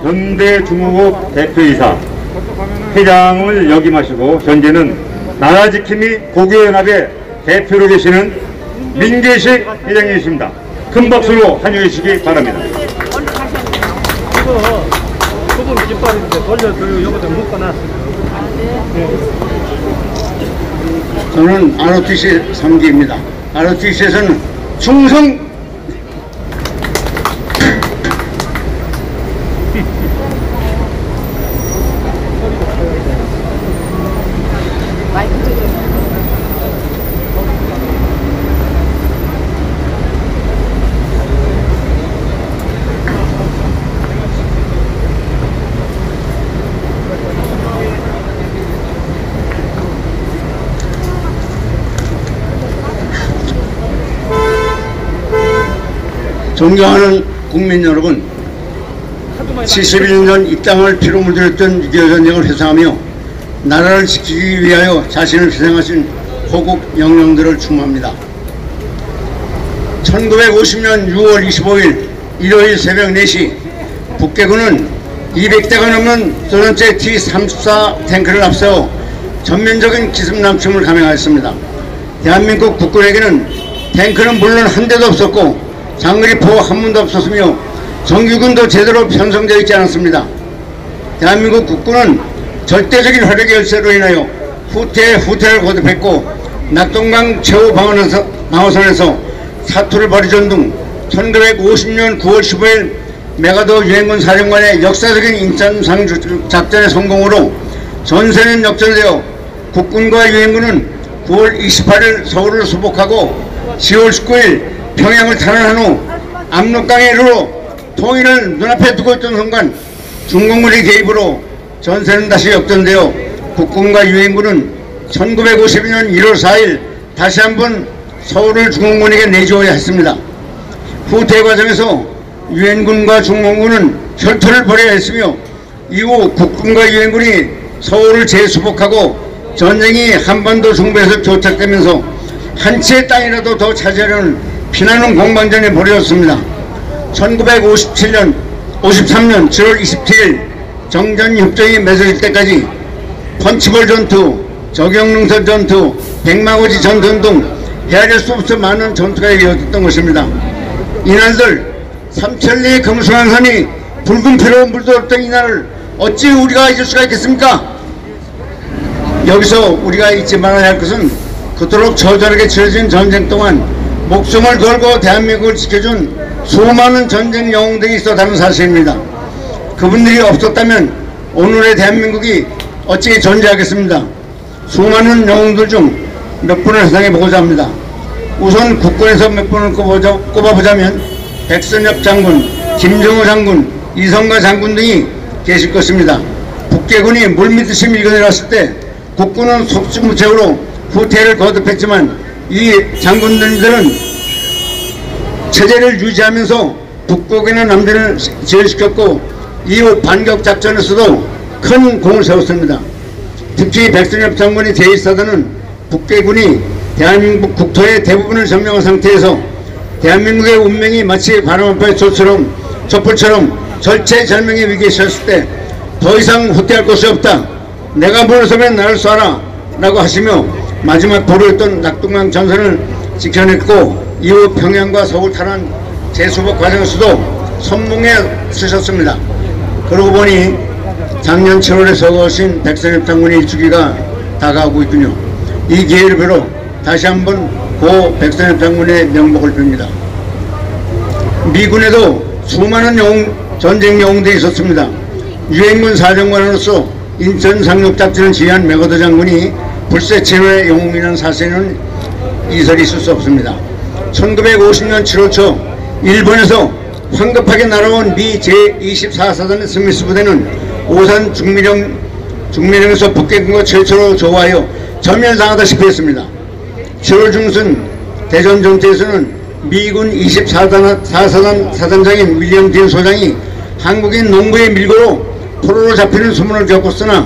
현대중공업 대표이사, 회장을 역임하시고 현재는 나라지킴이 고교연합의 대표로 계시는 민계식 회장님이십니다. 큰 박수로 환영해 주시기 바랍니다. 이거 소금 깃발인데 돌려드리고 여기다 묶어놨습니다. 저는 ROTC 3기입니다. ROTC에서는 충성 존경하는 국민 여러분, 71년 이 땅을 피로 물들였던 6.25 전쟁을 회상하며 나라를 지키기 위하여 자신을 희생하신 호국 영령들을 충무합니다. 1950년 6월 25일 일요일 새벽 4시 북괴군은 200대가 넘는 소련제 T-34 탱크를 앞세워 전면적인 기습남침을 감행하였습니다. 대한민국 국군에게는 탱크는 물론 한 대도 없었고 장거리포 한 문도 없었으며 정규군도 제대로 편성되어 있지 않았습니다. 대한민국 국군은 절대적인 화력의 열세로 인하여 후퇴를 거듭했고 낙동강 최후 방어선에서 사투를 벌이던 등 1950년 9월 15일 메가더 유엔군 사령관의 역사적인 인천상 작전의 성공으로 전세는 역전되어 국군과 유엔군은 9월 28일 서울을 수복하고 10월 19일 평양을 탈환한 후 압록강에 이르러 통일을 눈앞에 두고 있던 순간 중공군의 개입으로 전세는 다시 역전되어 국군과 유엔군은 1952년 1월 4일 다시 한번 서울을 중공군에게 내주어야 했습니다. 후퇴 과정에서 유엔군과 중공군은 혈투를 벌여야 했으며 이후 국군과 유엔군이 서울을 재수복하고 전쟁이 한반도 중부에서 교착되면서 한 채의 땅이라도 더 차지하려는 피나는 공방전이 벌어졌습니다. 1953년 7월 27일 정전협정이 맺어질 때까지 펀치볼 전투, 적용능선 전투, 백마고지 전투 등 헤아릴 수 없어 많은 전투가 이어졌던 것입니다. 이날들 삼천리의 금수강산이 붉은 피로 물들었던 이날을 어찌 우리가 잊을 수가 있겠습니까? 여기서 우리가 잊지 말아야 할 것은 그토록 처절하게 치러진 전쟁 동안 목숨을 걸고 대한민국을 지켜준 수많은 전쟁 영웅들이 있었다는 사실입니다. 그분들이 없었다면 오늘의 대한민국이 어찌 존재하겠습니다. 수많은 영웅들 중 몇 분을 회상해보고자 합니다. 우선 국군에서 몇 분을 꼽아보자면 백선엽 장군, 김정호 장군, 이성가 장군 등이 계실 것입니다. 북괴군이 물밀듯이 밀려내렸을 때 국군은 속수무책으로 후퇴를 거듭했지만 이 장군들은 체제를 유지하면서 북괴군의 남진을 지연시켰고 이후 반격작전에서도 큰 공을 세웠습니다. 특히 백선엽 장군이 제1사단은 북괴군이 대한민국 국토의 대부분을 점령한 상태에서 대한민국의 운명이 마치 바람앞의 촛불처럼 절체절명의 위기에 처했을 때 더 이상 후퇴할 곳이 없다. 내가 물러서면 나를 쏴라 라고 하시며 마지막 보루였던 낙동강 전선을 지켜냈고 이후 평양과 서울 탈환 재수복 과정에서도 선봉에 서셨습니다. 그러고 보니 작년 7월에 서거하신 백선엽 장군의 일주기가 다가오고 있군요. 이 기회를 빌어 다시 한번 고 백선엽 장군의 명복을 빕니다. 미군에도 수많은 전쟁 영웅들이 있었습니다. 유엔군 사령관으로서 인천 상륙작전을 지휘한 메가더 장군이 불세체로의 영웅이라는 사실은 이설이 있을 수 없습니다. 1950년 7월 초 일본에서 황급하게 날아온 미 제24사단의 스미스 부대는 오산 중미령에서 북괴군과 최초로 조화하여 전멸당하다시피 했습니다. 7월 중순 대전 전투에서는 미군 24사단 사단장인 윌리엄 딘 소장이 한국인 농부의 밀고로 포로로 잡히는 소문을 겪었으나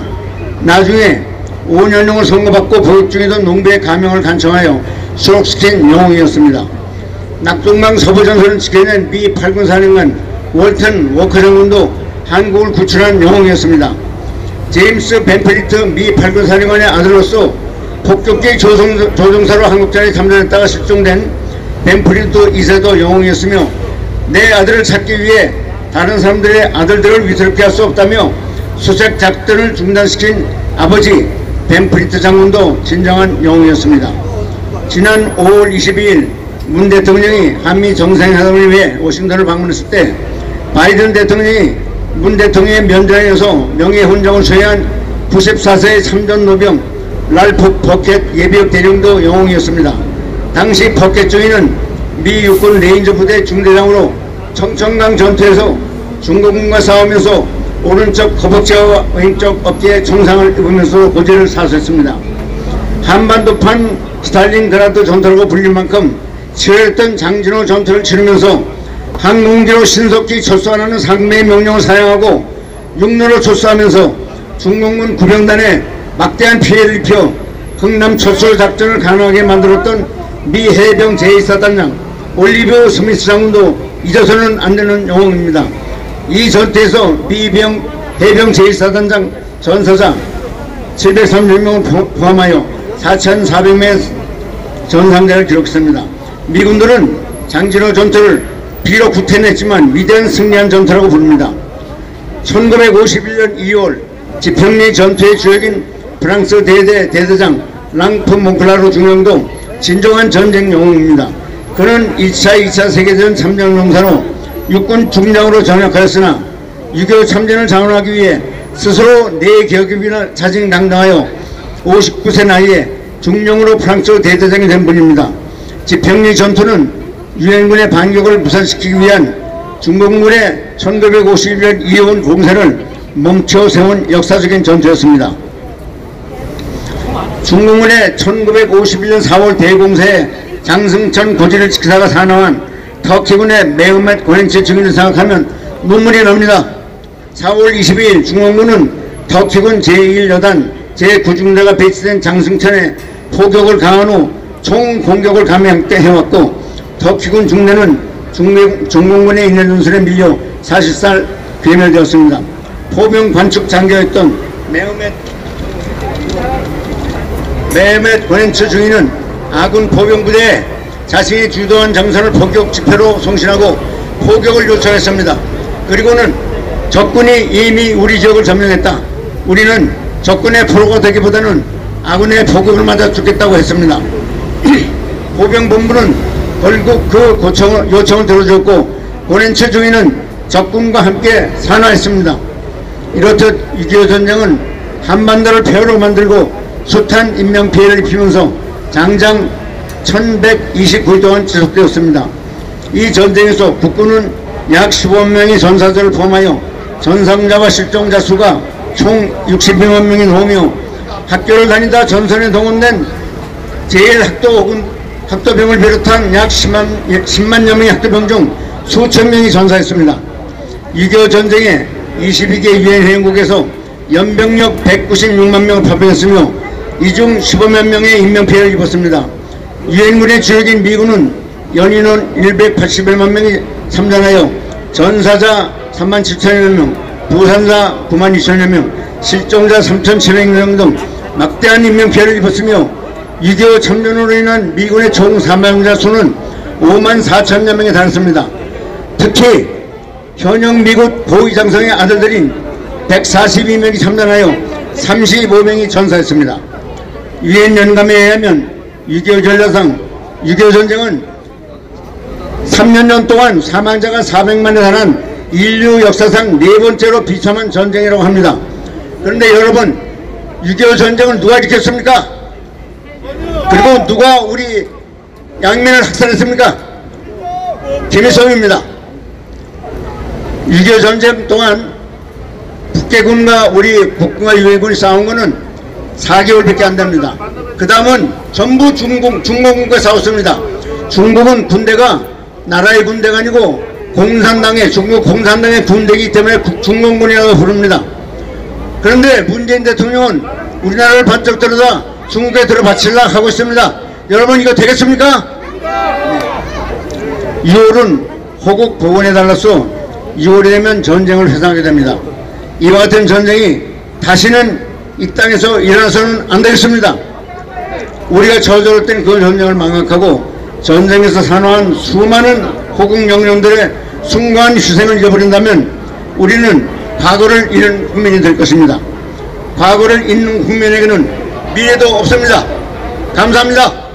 나중에 5년형을 선고받고 보육 중이던 농부의 가명을 간청하여 수록시킨 영웅이었습니다. 낙동강 서부전선을 지켜낸 미 8군 사령관 월턴 워커 장군도 한국을 구출한 영웅이었습니다. 제임스 벤프리트 미 팔군사령관의 아들로서 폭격기 조종사로 한국전에 참전했다가 실종된 벤프리트 2세도 영웅이었으며 내 아들을 찾기 위해 다른 사람들의 아들들을 위태롭게 할 수 없다며 수색 작전을 중단시킨 아버지 벤프리트 장군도 진정한 영웅이었습니다. 지난 5월 22일 문 대통령이 한미 정상회담을 위해 워싱턴을 방문했을 때 바이든 대통령이 문 대통령의 면전에 이어서 명예훈장을 수여한 94세의 참전 노병 랄프 버켓 예비역 대령도 영웅이었습니다. 당시 버켓 중위는 미 육군 레인저 부대 중대장으로 청천강 전투에서 중국군과 싸우면서 오른쪽 허벅지와 왼쪽 어깨에 총상을 입으면서 고지를 사수했습니다. 한반도판 스탈린그라드 전투라고 불릴 만큼 치열했던 장진호 전투를 치르면서 항공기로 신속히 철수하라는 상명의 명령을 사용하고 육로로 철수하면서 중공군 구병단에 막대한 피해를 입혀 흥남 철수 작전을 가능하게 만들었던 미 해병 제1사단장 올리브 스미스 장군도 잊어서는 안 되는 영웅입니다. 이 전투에서 미 해병 제1사단장 전사자 730명을 포함하여 4,400명의 전상자를 기록했습니다. 미군들은 장진호 전투를 비록 구태냈지만 위대한 승리한 전투라고 부릅니다. 1951년 2월 지평리 전투의 주역인 프랑스 대대장 랑프 몽클라르 중령도 진정한 전쟁 영웅입니다. 그는 2차 세계대전 참전용사로 육군 중장으로 전역하였으나 6.25 참전을 장원하기 위해 스스로 내격입이나 자진당당하여 59세 나이에 중령으로 프랑스 대대장이 된 분입니다. 지평리 전투는 유엔군의 반격을 무산시키기 위한 중공군의 1951년 이온 공세를 멈춰 세운 역사적인 전투였습니다. 중공군의 1951년 4월 대공세에 장승천 고지를 지키다가 사망한 터키군의 메흐멧 고렌치 증인을 생각하면 눈물이 납니다. 4월 22일 중공군은 터키군 제1여단 제9중대가 배치된 장승천에 포격을 가한 후 총공격을 감행해왔고 터키군 중대는 중공군의 인내 전술에 밀려 사실상 괴멸되었습니다. 포병 관측 장교였던 메흐멧 고렌치 중위는 아군 포병부대에 자신이 주도한 장선을 포격 집회로 송신하고 포격을 요청했습니다. 그리고는 적군이 이미 우리 지역을 점령했다. 우리는 적군의 포로가 되기보다는 아군의 포격을 맞아 죽겠다고 했습니다. 포병본부는 결국 그 요청을 들어줬고 고렌치 중위는 적군과 함께 산화했습니다. 이렇듯 6.25 전쟁은 한반도를 폐허로 만들고 숱한 인명피해를 입히면서 장장 1129일 동안 지속되었습니다. 이 전쟁에서 국군은 약 15만 명의 전사자를 포함하여 전상자와 실종자 수가 총 62만 명이 나오며 학교를 다니다 전선에 동원된 제1학도 혹은 학도병을 비롯한 약 10만여 명의 학도병 중 수천 명이 전사했습니다. 6.25 전쟁에 22개 유엔 회원국에서 연병력 196만 명을 파병했으며 이 중 15만 명의 인명피해를 입었습니다. 유엔군의 주역인 미군은 연인원 181만 명이 참전하여 전사자 3만 7천여 명, 부상자 9만 2천여 명, 실종자 3,700명 등 막대한 인명피해를 입었으며 6.25 참전으로 인한 미군의 총 사망자 수는 5만 4천여 명에 달했습니다. 특히 현역 미국 고위장성의 아들들인 142명이 참전하여 35명이 전사했습니다. 유엔 연감에 의하면 6.25 전략상 6.25 전쟁은 3년 동안 사망자가 400만에 달한 인류 역사상 네 번째로 비참한 전쟁이라고 합니다. 그런데 여러분, 6.25 전쟁을 누가 일으켰습니까? 그리고 누가 우리 양민을 학살했습니까? 김일성입니다. 6.25 전쟁 동안 북계군과 우리 북군과 유엔군이 싸운 것은 4개월밖에 안 됩니다. 그 다음은 전부 중공군과 싸웠습니다. 중국은 군대가 나라의 군대가 아니고 중국 공산당의 군대이기 때문에 중공군이라고 부릅니다. 그런데 문재인 대통령은 우리나라를 반짝 들어다 중국에 들어바치려고 하고 있습니다. 여러분, 이거 되겠습니까? 2월은 호국 복원에 달라서 6월이 되면 전쟁을 회상하게 됩니다. 이와 같은 전쟁이 다시는 이 땅에서 일어나서는 안 되겠습니다. 우리가 저절로 땐 그 전쟁을 망각하고 전쟁에서 산화한 수많은 호국 영령들의 숭고한 희생을 잊어버린다면 우리는 과거를 잃은 국민이 될 것입니다. 과거를 잊는 국민에게는 미래도 없습니다. 감사합니다.